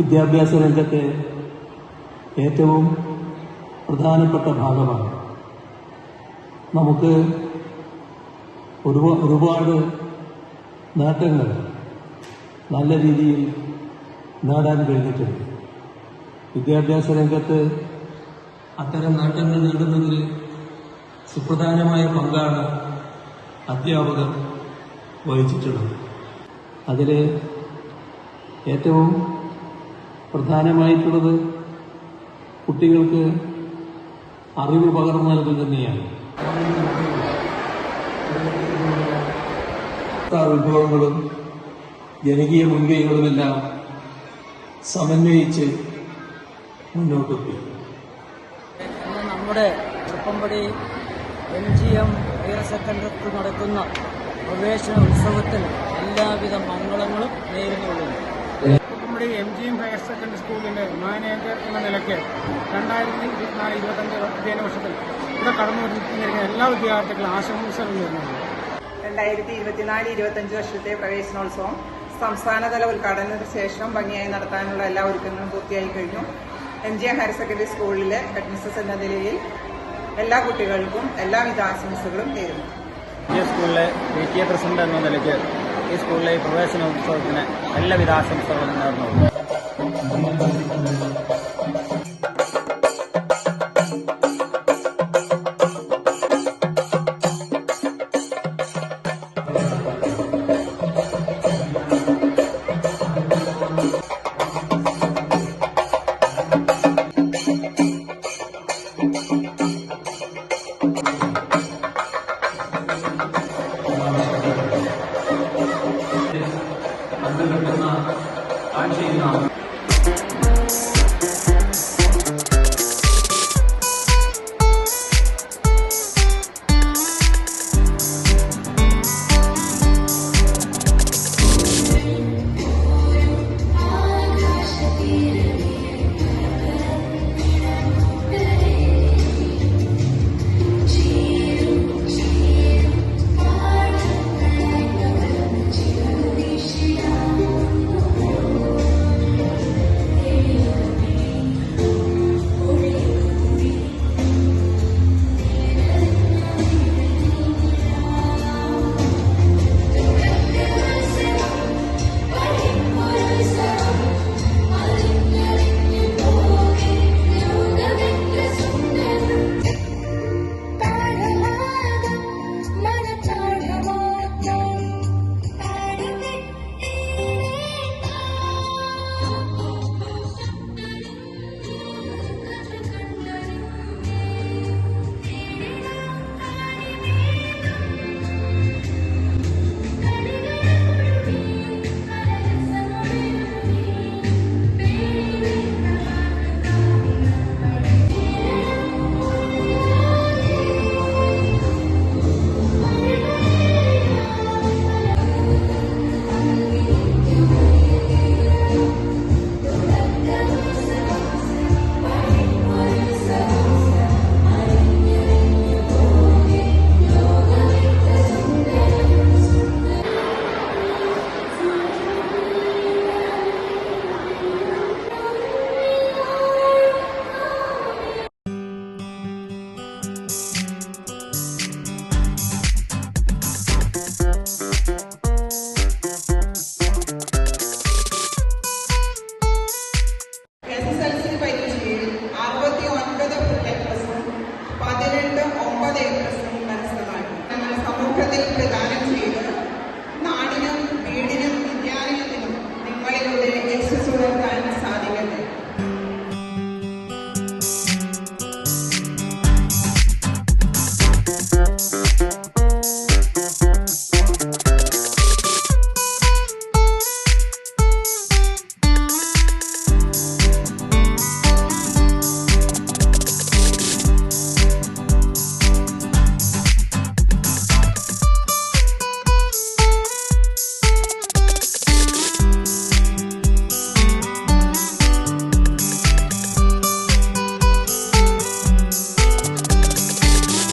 വിദ്യാഭ്യാസ രംഗത്തെ ഏറ്റവും പ്രധാനപ്പെട്ട ഭാഗമാണ്. നമുക്ക് ഒരുപാട് നേട്ടങ്ങൾ നല്ല രീതിയിൽ നേടാൻ കഴിഞ്ഞിട്ടുണ്ട്. വിദ്യാഭ്യാസ രംഗത്ത് അത്തരം നേട്ടങ്ങൾ നേടുന്നതിൽ സുപ്രധാനമായ പങ്കാണ് അധ്യാപകർ വഹിച്ചിട്ടുള്ളത്. അതിൽ ഏറ്റവും പ്രധാനമായിട്ടുള്ളത് കുട്ടികൾക്ക് അറിവ് പകർന്നു നൽകുക തന്നെയാണ്. വിഭവങ്ങളും ജനകീയ മുൻകൈകളുമെല്ലാം സമന്വയിച്ച് മുന്നോട്ട് പോയി. നമ്മുടെ ചെറുപ്പമ്പടി MGM ഹയർ സെക്കൻഡറി സ്കൂൾ നടക്കുന്ന പ്രവേശന ഉത്സവത്തിൽ എല്ലാവിധ മംഗളങ്ങളും നേരിടുന്നുണ്ട്. ചെറുപ്പമ്പടി MGM ഹയർ സെക്കൻഡറി സ്കൂളിന്റെ മാനേജർ എന്ന നിലയ്ക്ക് 2024-25 അധ്യയന വർഷത്തിൽ ഇവിടെ കടന്നു വരുന്ന എല്ലാ വിദ്യാർത്ഥികളും ആശംസകൾ നേരുന്നുണ്ട്. 2024-25 വർഷത്തെ പ്രവേശനോത്സവം സംസ്ഥാനതല ഉദ്ഘാടനത്തിന് ശേഷം ഭംഗിയായി നടത്താനുള്ള എല്ലാ ഒരുക്കങ്ങളും പൂർത്തിയായി കഴിഞ്ഞു. MGM ഹയർ സെക്കൻഡറി സ്കൂളിലെ ഹെഡ്മിസ്ട്രസ് എന്ന നിലയിൽ എല്ലാ കുട്ടികൾക്കും എല്ലാവിധ ആശംസകളും നേരുന്നു. ഈ സ്കൂളിലെ PTA പ്രസിഡന്റ് എന്ന നിലയ്ക്ക് ഈ സ്കൂളിലെ പ്രവേശനോത്സവത്തിന് എല്ലാവിധ ആശംസകളും നേർന്നു. പങ്കെടുക്കുന്ന കാഴ്ചയിലാണ്. SSLC പരീക്ഷയിൽ 69 ഫുൾ എ പ്ലസും 18 9 എ പ്ലസും